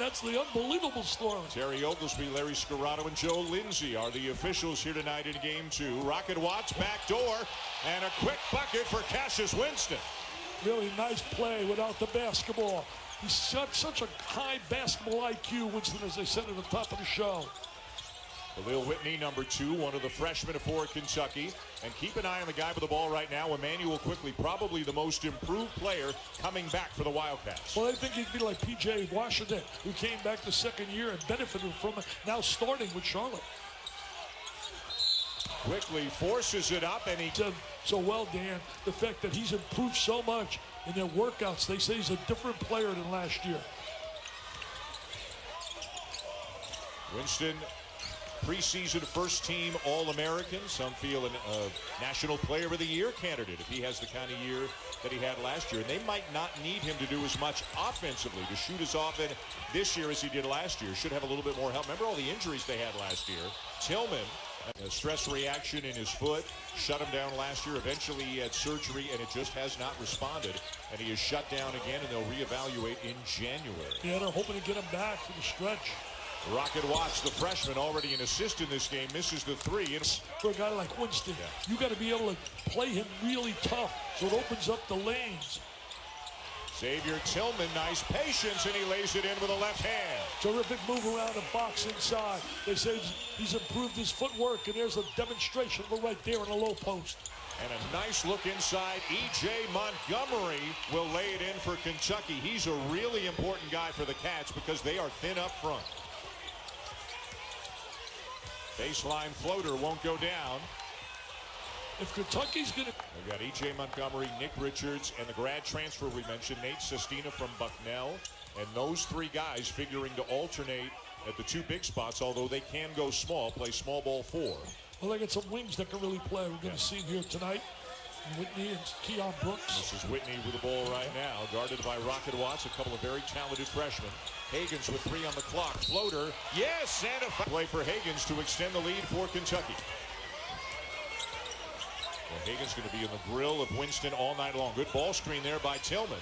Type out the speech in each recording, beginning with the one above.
That's the unbelievable story. Terry Oglesby, Larry Scarrato, and Joe Lindsay are the officials here tonight in Game 2. Rocket Watts back door, and a quick bucket for Cassius Winston. Really nice play without the basketball. He's got such a high basketball IQ, Winston, as they said at the top of the show. Khalil Whitney, number 2, one of the freshmen for Kentucky. And keep an eye on the guy with the ball right now, Emmanuel Quickly, probably the most improved player coming back for the Wildcats. Well, I think he'd be like P.J. Washington, who came back the second year and benefited from it, now starting with Charlotte. Quickly forces it up, and he said so well, Dan, the fact that he's improved so much in their workouts. They say he's a different player than last year. Winston, preseason first-team All-American. Some feel a National Player of the Year candidate if he has the kind of year that he had last year. And they might not need him to do as much offensively, to shoot as often this year as he did last year. Should have a little bit more help. Remember all the injuries they had last year. Tillman, a stress reaction in his foot, shut him down last year. Eventually he had surgery, and it just has not responded. And he is shut down again, and they'll reevaluate in January. Yeah, they're hoping to get him back for the stretch. Rocket Watts, the freshman, already an assist in this game, misses the 3. For a guy like Winston, you got to be able to play him really tough, so it opens up the lanes. Xavier Tillman, nice patience, and he lays it in with a left hand. Terrific move around the box inside. They say he's improved his footwork, and there's a demonstration of it right there in the low post. And a nice look inside. E.J. Montgomery will lay it in for Kentucky. He's a really important guy for the Cats because they are thin up front. Baseline floater won't go down. If Kentucky's going to... We've got E.J. Montgomery, Nick Richards, and the grad transfer we mentioned, Nate Sestina from Bucknell. And those 3 guys figuring to alternate at the 2 big spots, although they can go small, play small ball 4. Well, they got some wings that can really play. We're going to see him here tonight. Whitney and Keon Brooks. This is Whitney with the ball right now, guarded by Rocket Watts, a couple of very talented freshmen. Higgins with 3 on the clock. Floater, yes, and a play for Higgins to extend the lead for Kentucky. Well, Higgins going to be in the grill of Winston all night long. Good ball screen there by Tillman.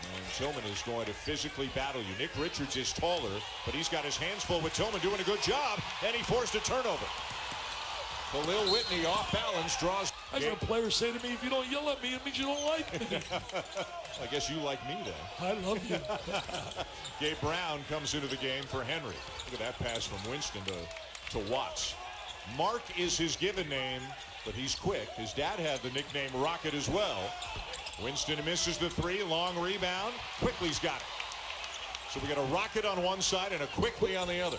And Tillman is going to physically battle you. Nick Richards is taller, but he's got his hands full with Tillman doing a good job, and he forced a turnover. Khalil Whitney off balance, draws. That's what players say to me, if you don't yell at me, it means you don't like me. I guess you like me then. I love you. Gabe Brown comes into the game for Henry. Look at that pass from Winston to Watts. Mark is his given name, but he's quick. His dad had the nickname Rocket as well. Winston misses the 3, long rebound. Quickly's got it. So we got a Rocket on one side and a Quickly on the other.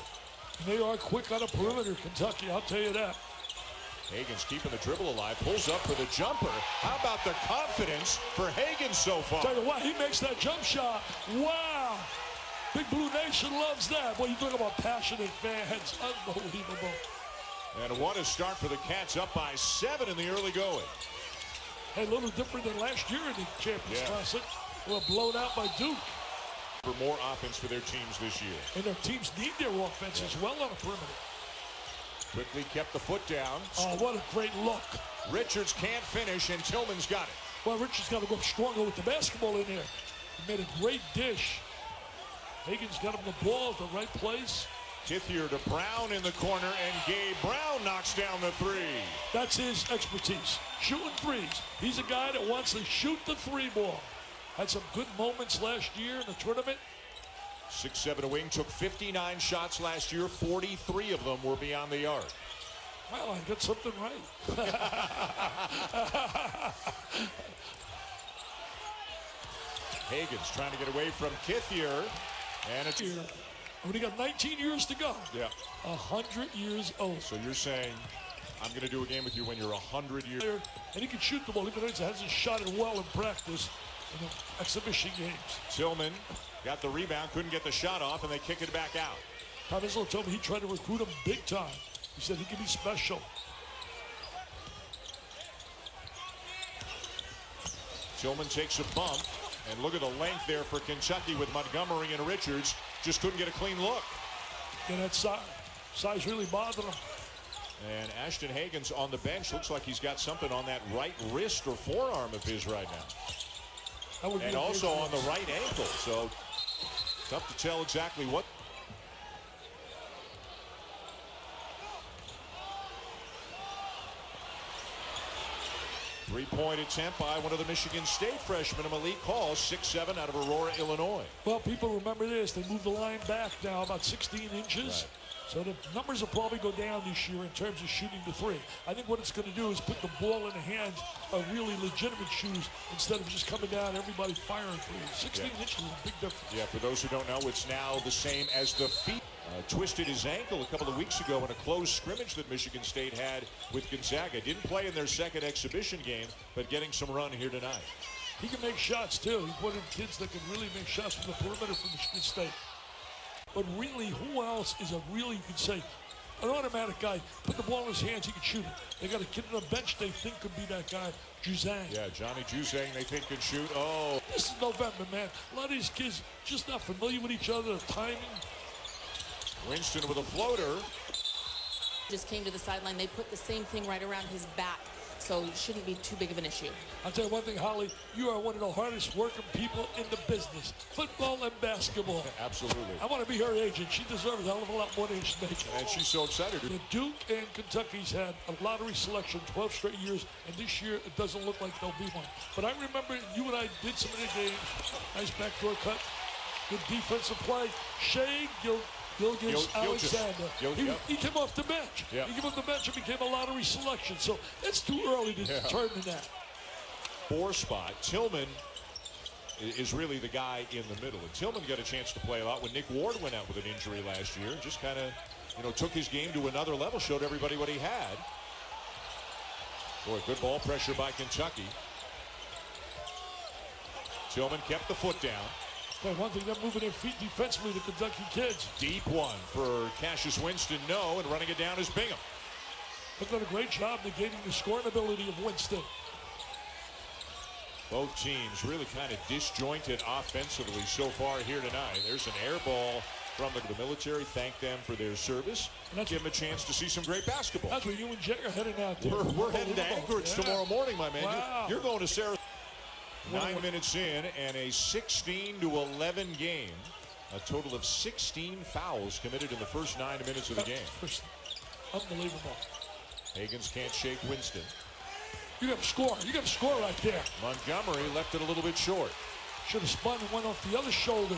And they are quick on the perimeter, Kentucky, I'll tell you that. Higgins keeping the dribble alive, pulls up for the jumper. How about the confidence for Higgins so far? Tell you what, he makes that jump shot. Wow. Big Blue Nation loves that. Boy, you talk about passionate fans. Unbelievable. And what a start for the Cats, up by 7 in the early going. Hey, a little different than last year in the Champions Classic. They were blown out by Duke. For more offense for their teams this year. And their teams need their offense as well on the perimeter. Quickly kept the foot down. Oh, what a great look. Richards can't finish, and Tillman's got it. Well, Richards got to go stronger with the basketball in there. He made a great dish. Higgins got him the ball at the right place. Kithier to Brown in the corner, and Gabe Brown knocks down the 3. That's his expertise, shooting threes. He's a guy that wants to shoot the 3 ball. Had some good moments last year in the tournament. 6'7" wing, took 59 shots last year. 43 of them were beyond the arc. Well, I got something right. Higgins trying to get away from Kithier. And it's here. Only got 19 years to go. Yeah. 100 years old. So you're saying, I'm going to do a game with you when you're 100 years old. And he can shoot the ball, even though he hasn't shot it well in practice in the exhibition games. Tillman got the rebound, couldn't get the shot off, and they kick it back out. Tom Izzo told me he tried to recruit him big time. He said he can be special. Tillman takes a bump, and look at the length there for Kentucky with Montgomery and Richards. Just couldn't get a clean look. And that size really bothered him. And Ashton Higgins on the bench. Looks like he's got something on that right wrist or forearm of his right now. and also on the right ankle. So tough to tell exactly what. Three-point attempt by one of the Michigan State freshmen, Malik Hall, 6'7", out of Aurora, Illinois. Well, people remember this. They moved the line back now about 16 inches. Right. So the numbers will probably go down this year in terms of shooting the three. I think what it's going to do is put the ball in the hands of really legitimate shooters instead of just coming down, everybody firing threes. 16 inches is a big difference. Yeah, for those who don't know, it's now the same as the feet. Twisted his ankle a couple of weeks ago in a close scrimmage that Michigan State had with Gonzaga. Didn't play in their second exhibition game, but getting some run here tonight. He can make shots, too. He's one of the kids that can really make shots from the perimeter from Michigan State. But really, who else is a really, you could say, an automatic guy? Put the ball in his hands, he can shoot it. They got a kid on the bench they think could be that guy, Juzang. Yeah, Johnny Juzang they think can shoot. Oh. This is November, man. A lot of these kids just not familiar with each other, the timing. Winston with a floater. Just came to the sideline. They put the same thing right around his back, so it shouldn't be too big of an issue. I'll tell you one thing, Holly, you are one of the hardest working people in the business, football and basketball. Absolutely. I want to be her agent. She deserves a hell of a lot more than she's making. And she's so excited. The Duke and Kentucky's had a lottery selection 12 straight years, and this year it doesn't look like there'll be one. But I remember you and I did some of the games. Nice backdoor cut, good defensive play. Shea Gilgeous-Alexander. He came off the bench. Yeah. He came off the bench and became a lottery selection. So it's too early to determine that. 4 spot. Tillman is really the guy in the middle. And Tillman got a chance to play a lot when Nick Ward went out with an injury last year. Just kind of, took his game to another level, showed everybody what he had. Boy, good ball pressure by Kentucky. Tillman kept the foot down. One thing, they're moving their feet defensively, the Kentucky kids. Deep one for Cassius Winston, no, and running it down is Bingham. They've done a great job negating the scoring ability of Winston. Both teams really kind of disjointed offensively so far here tonight. There's an air ball from the military. Thank them for their service. And give them a chance to see some great basketball. That's where you and Jay are heading out to. We're heading to Anchorage tomorrow morning, my man. Wow. You're going to Sarah. 9 minutes in and a 16-11 game. A total of 16 fouls committed in the first 9 minutes of the game. Unbelievable. Higgins can't shake Winston. You got to score. You got to score right there. Montgomery left it a little bit short. Should have spun and went off the other shoulder.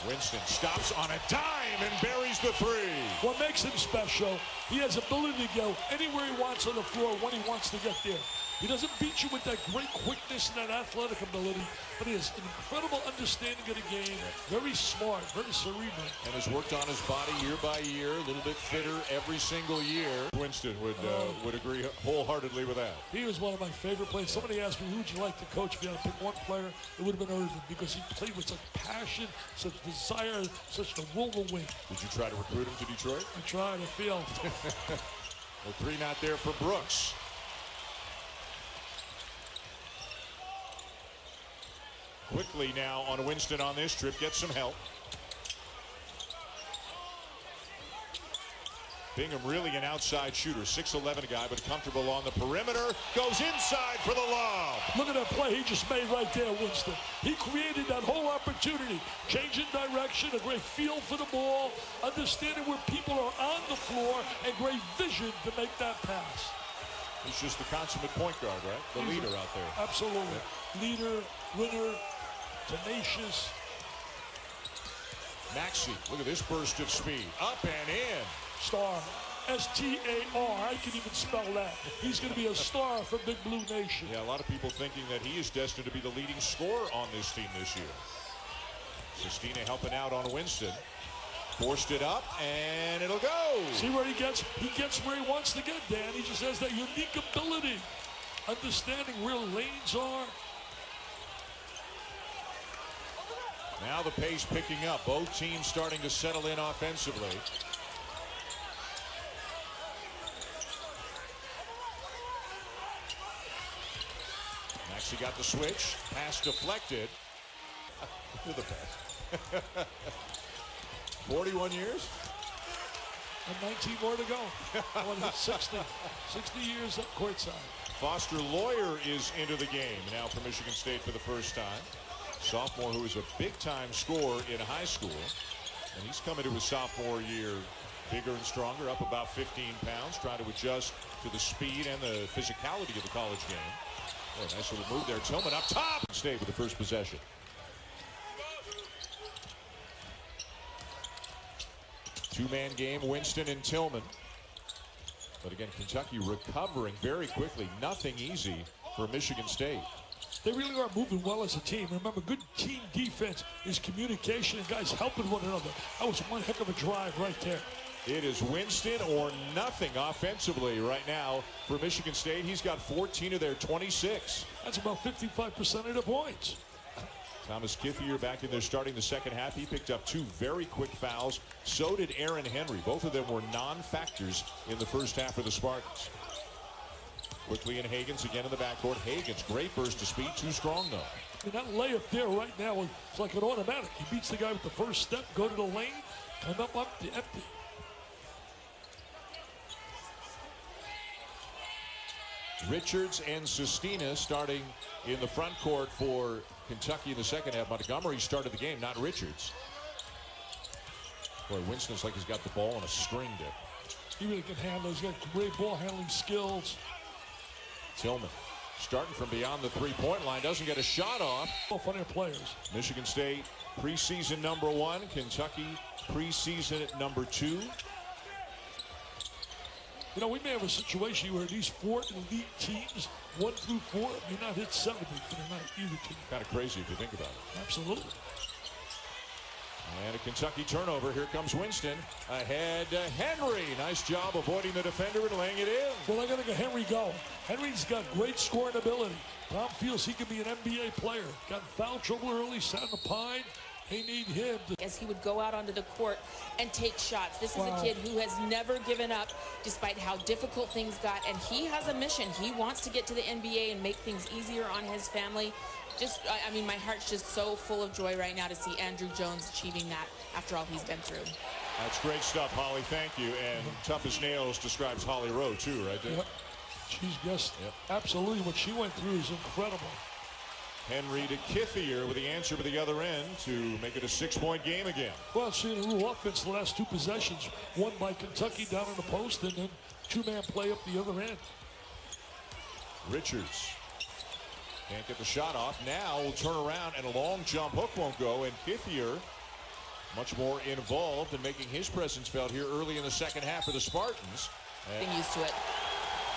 Winston stops on a dime and buries the three. What makes him special, he has ability to go anywhere he wants on the floor when he wants to get there. He doesn't beat you with that great quickness and that athletic ability, but he has an incredible understanding of the game. Very smart, very cerebral. And has worked on his body year by year, a little bit fitter every single year. Winston would agree wholeheartedly with that. He was one of my favorite players. Somebody asked me, who would you like to coach if you had to pick one player? It would have been Irvin, because he played with such passion, such desire, such a will to win. Did you try to recruit him to Detroit? I tried, I failed. Well, 3 not there for Brooks. Quickly now on Winston on this trip, get some help. Bingham really an outside shooter, 6'11" guy, but comfortable on the perimeter. Goes inside for the lob. Look at that play he just made right there, Winston. He created that whole opportunity. Changing direction, a great feel for the ball, understanding where people are on the floor, and great vision to make that pass. He's just the consummate point guard, right? The leader out there. Absolutely. Yeah. Leader, winner, tenacious. Maxey, look at this burst of speed. Up and in. Star. S-T-A-R. I can even spell that. He's going to be a star for Big Blue Nation. Yeah, a lot of people thinking that he is destined to be the leading scorer on this team this year. Sestina helping out on Winston. Forced it up, and it'll go. See where he gets? He gets where he wants to get, Dan. He just has that unique ability. Understanding where lanes are. Now the pace picking up. Both teams starting to settle in offensively. Maxey got the switch. Pass deflected. To the pass. 41 years? And 19 more to go. 60 years up courtside. Foster Lawyer is into the game now for Michigan State for the first time. Sophomore who was a big-time scorer in high school. And he's coming to his sophomore year bigger and stronger, up about 15 pounds, trying to adjust to the speed and the physicality of the college game. Oh, nice little move there. Tillman up top. State with the first possession. Two-man game, Winston and Tillman. But again, Kentucky recovering very quickly. Nothing easy for Michigan State. They really are moving well as a team. Remember, good team defense is communication and guys helping one another. That was one heck of a drive right there. It is Winston or nothing offensively right now for Michigan State. He's got 14 of their 26. That's about 55% of the points. Thomas Kithier back in there starting the second half. He picked up two very quick fouls. So did Aaron Henry. Both of them were non-factors in the first half for the Spartans. Quickly in Higgins again in the backcourt. Higgins, great burst of speed. Too strong though. And that layup there right now is like an automatic. He beats the guy with the first step, go to the lane, come up the empty. Richards and Sestina starting in the front court for Kentucky in the second half. Montgomery started the game, not Richards. Boy, Winston's like he's got the ball on a string there. He really can handle. He's got great ball handling skills. Tillman starting from beyond the three-point line, doesn't get a shot off. Both on their players. Michigan State preseason #1, Kentucky preseason at #2. You know, we may have a situation where these four elite teams, 1 through 4, may not hit 70 for the night, either team. Kind of crazy if you think about it. Absolutely. And a Kentucky turnover. Here comes Winston. Ahead to Henry. Nice job avoiding the defender and laying it in. Well, I got to get Henry going. Henry's got great scoring ability. Tom feels he could be an NBA player. Got in foul trouble early, sat in the pine. They need him to... As he would go out onto the court and take shots. This is a kid who has never given up despite how difficult things got. And he has a mission. He wants to get to the NBA and make things easier on his family. I mean, my heart's just so full of joy right now to see Andrew Jones achieving that after all he's been through. That's great stuff, Holly. Thank you. And tough as nails describes Holly Rowe, too, right there. Yep. She's just absolutely what she went through is incredible. Henry to Kithier with the answer to the other end to make it a 6-point game again. Well, seeing a little offense the last two possessions. One by Kentucky down in the post and then two-man play up the other end. Richards can't get the shot off. Now will turn around and a long jump hook won't go. And Kithier much more involved in making his presence felt here early in the second half of the Spartans. Getting used to it.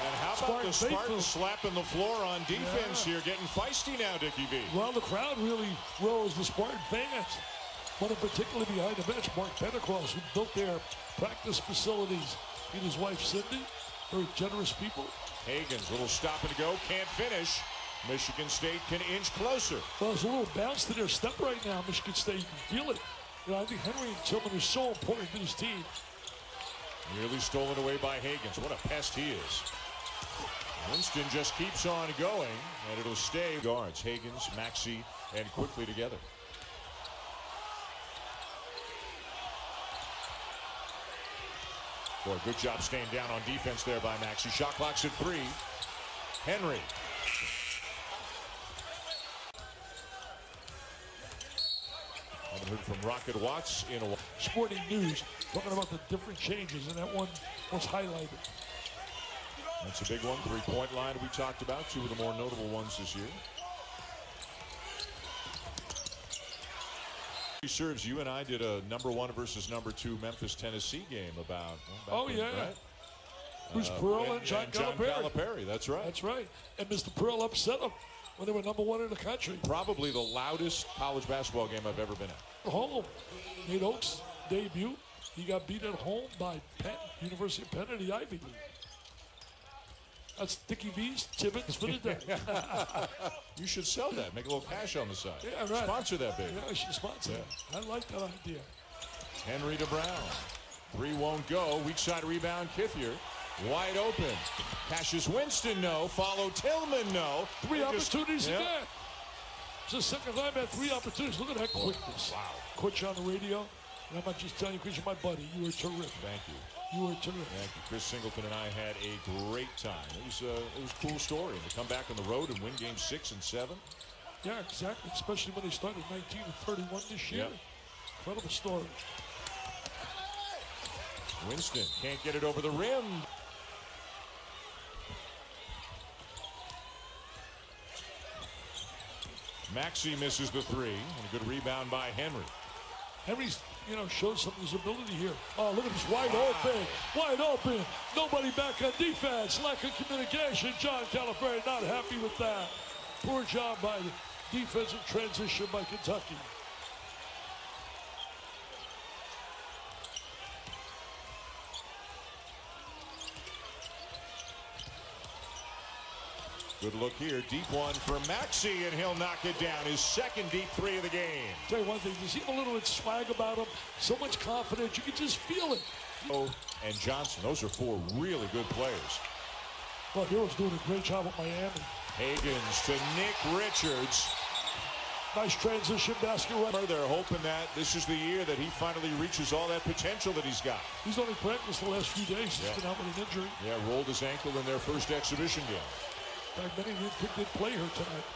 And how about the Spartans slapping the floor on defense here, getting feisty now, Dickie V. Well, the crowd really rose the Spartan fans. One in particular behind the bench, Mark Pentecost, who built their practice facilities. He and his wife, Cindy, very generous people. Higgins, little stop and go, can't finish. Michigan State can inch closer. Well, there's a little bounce to their step right now. Michigan State, you can feel it. You know, I think Henry and Tillman are so important to this team. Nearly stolen away by Higgins. What a pest he is. Winston just keeps on going, and it'll stay. Guards, Higgins, Maxey, and quickly together. Boy, good job staying down on defense there by Maxey. Shot clock's at 3. Henry. Haven't heard from Rocket Watts in a while. Sporting News talking about the different changes, and that one was highlighted. That's a big one. 3-point line we talked about. Two of the more notable ones this year. He serves you and I did a #1 versus #2 Memphis, Tennessee game about. Well, right? Bruce Pearl and John Calipari. That's right. That's right. And Mr. Pearl upset them when they were #1 in the country. Probably the loudest college basketball game I've ever been at. Home. Nate Oates' debut. He got beat at home by Penn, University of Penn in the Ivy League. That's Dickie V's Tibbets for the day. You should sell that. Make a little cash on the side. Yeah, right. Sponsor that, baby. Yeah, I should sponsor that. I like that idea. Henry to Brown. 3 won't go. Weak side rebound, Kithier. Wide open. Cassius Winston, no. Follow Tillman, no. 3 opportunities again. It's the second time I had 3 opportunities. Look at that quickness. Wow. Coach on the radio. And I'm not just telling you because you're my buddy. You were terrific. Thank you. You were terrific. Thank you. Chris Singleton and I had a great time. It was a cool story. And to come back on the road and win games 6 and 7. Yeah, exactly. Especially when they started 19-31 this year. Yep. Incredible story. Winston can't get it over the rim. Maxey misses the three. And a good rebound by Henry. Henry's, shows some of his ability here. Oh, look at this, wide open. Wide open. Nobody back on defense. Lack of communication. John Calipari not happy with that. Poor job by the defensive transition by Kentucky. Good look here. Deep one for Maxey, and he'll knock it down. His second deep three of the game. Tell you one thing, you see a little bit swag about him. So much confidence. You can just feel it. Oh, and Johnson. Those are four really good players. Well, Hero's doing a great job at Miami. Higgins to Nick Richards. Nice transition basket run. They're hoping that this is the year that he finally reaches all that potential that he's got. He's only practiced the last few days. He's been out with an injury. Yeah, rolled his ankle in their first exhibition game. In fact, many did play her tonight.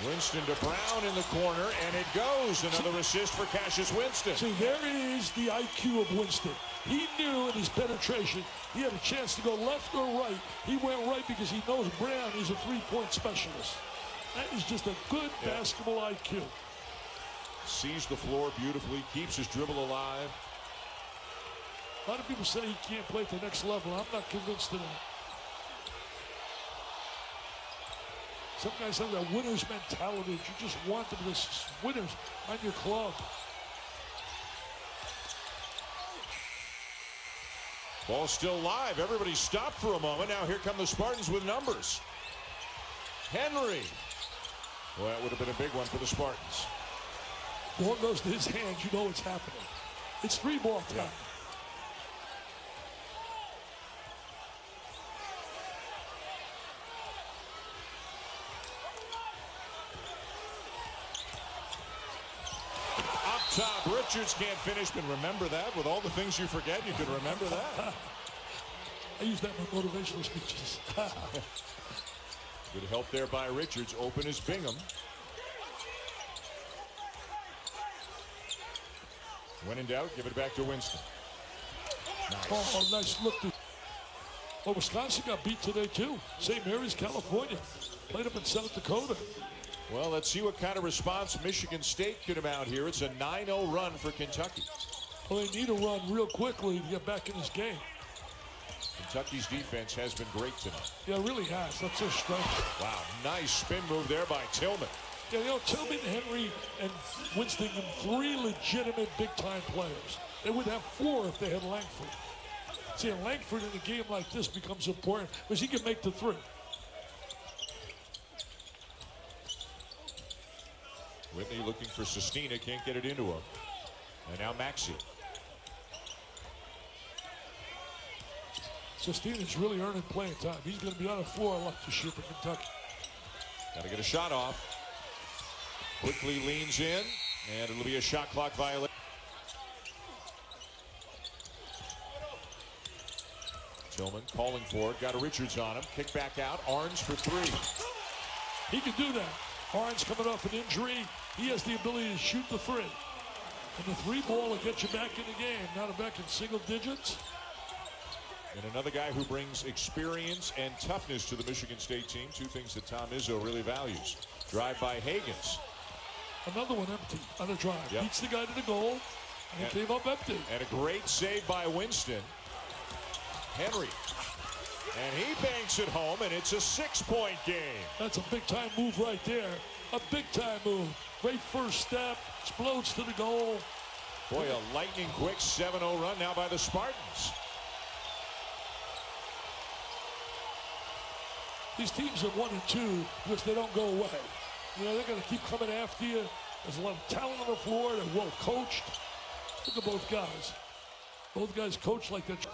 Winston to Brown in the corner, and it goes. Another assist for Cassius Winston. See, there is the IQ of Winston. He knew in his penetration he had a chance to go left or right. He went right because he knows Brown is a three-point specialist. That is just a good basketball IQ. Sees the floor beautifully, keeps his dribble alive. A lot of people say he can't play at the next level. I'm not convinced of that. Some guys have that winner's mentality. You just want them as winners on your club. Ball still live. Everybody stopped for a moment. Now here come the Spartans with numbers. Henry. Well, that would have been a big one for the Spartans. Ball goes to his hands. You know it's happening. It's 3-ball time. Yeah. Top, Richards can't finish, but remember that. With all the things you forget, you can remember that. I use that in my motivational speeches. Good help there by Richards. Open is Bingham. When in doubt, give it back to Winston. Nice. Oh, nice look. Well, Wisconsin got beat today, too. St. Mary's, California. Played up in South Dakota. Well, let's see what kind of response Michigan State could mount here. It's a 9-0 run for Kentucky. Well, they need a run real quickly to get back in this game. Kentucky's defense has been great tonight. Yeah, it really has. That's their strength. Wow, nice spin move there by Tillman. Yeah, Tillman, Henry, and Winston, and 3 legitimate big-time players. They would have 4 if they had Langford. See, Langford in a game like this becomes important because he can make the 3. Whitney looking for Sestina, can't get it into him. And now Maxey. Sestina's really earning playing time. He's going to be on the floor a lot this year for Kentucky. Got to get a shot off. Quickly leans in, and it'll be a shot clock violation. Tillman calling for it, got a Richards on him. Kick back out, Arns for 3. He can do that. Arns coming off an injury. He has the ability to shoot the 3. And the 3-ball will get you back in the game. Now they're back in single digits. And another guy who brings experience and toughness to the Michigan State team. 2 things that Tom Izzo really values. Drive by Higgins. Another one empty on a drive. Yep. Beats the guy to the goal. And came up empty. And a great save by Winston. Henry. And he banks it home, and it's a 6-point game. That's a big-time move right there. A big-time move. Great first step. Explodes to the goal. Boy, a lightning-quick 7-0 run now by the Spartans. These teams are 1 and 2 because they don't go away. They're going to keep coming after you. There's a lot of talent on the floor. They're well coached. Look at both guys. Both guys coach like that.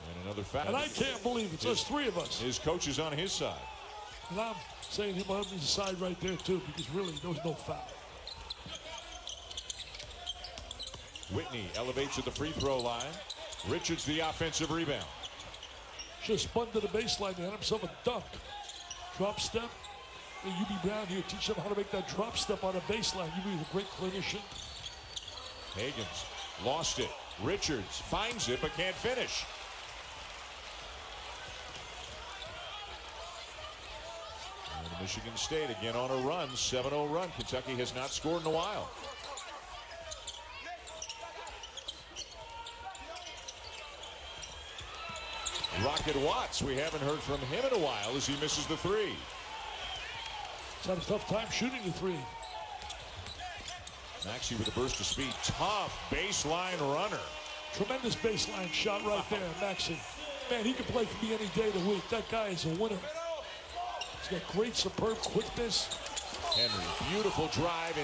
And another foul. And I can't believe it. There's 3 of us. His coach is on his side. And I'm saying him on his side right there, too, because really, there was no foul. Whitney elevates at the free throw line. Richards the offensive rebound. Should have spun to the baseline and had himself a dunk. Drop step. And UB Brown here, teach them how to make that drop step on a baseline. UB is a great clinician. Higgins lost it. Richards finds it but can't finish. And Michigan State again on a run, 7-0 run. Kentucky has not scored in a while. Rocket Watts, we haven't heard from him in a while as he misses the three. He's had a tough time shooting the three. Maxey with a burst of speed. Tough baseline runner. Tremendous baseline shot right there, Maxey. Man, he can play for me any day of the week. That guy is a winner. He's got great, superb quickness. Henry, beautiful drive.